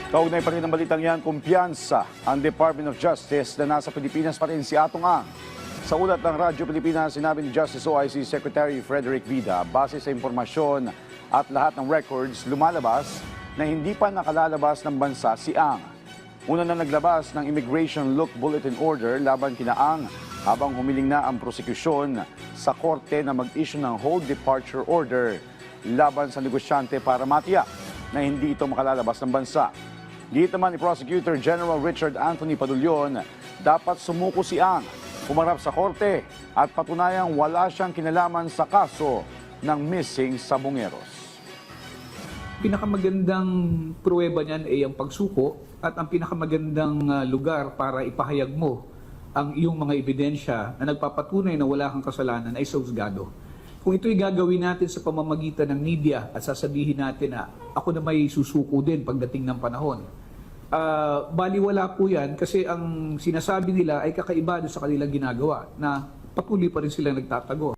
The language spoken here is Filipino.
Kaugnay pa rin ng balitang yan, kumpiyansa ang Department of Justice na nasa Pilipinas pa rin si Atong Ang. Sa ulat ng Radyo Pilipinas, sinabi ni Justice OIC Secretary Frederick Vida, base sa impormasyon at lahat ng records, lumalabas na hindi pa nakalalabas ng bansa si Ang. Una na naglabas ng Immigration Look Bulletin Order laban kina Ang habang humiling na ang prosekusyon sa korte na mag-issue ng Hold Departure Order laban sa negosyante para matiyak na hindi ito makalalabas ng bansa. Git naman ni Prosecutor General Richard Anthony Padulyon, dapat sumuko si Ang, humarap sa korte at patunayang wala siyang kinalaman sa kaso ng missing Sabongeros. Pinakamagandang pruweba niyan ay ang pagsuko at ang pinakamagandang lugar para ipahayag mo ang iyong mga ebidensya na nagpapatunay na wala kang kasalanan ay sa husgado. Kung ito'y gagawin natin sa pamamagitan ng media at sasabihin natin na ako na may susuko din pagdating ng panahon, baliwala po yan kasi ang sinasabi nila ay kakaiba sa kanilang ginagawa na patuloy pa rin silang nagtatago.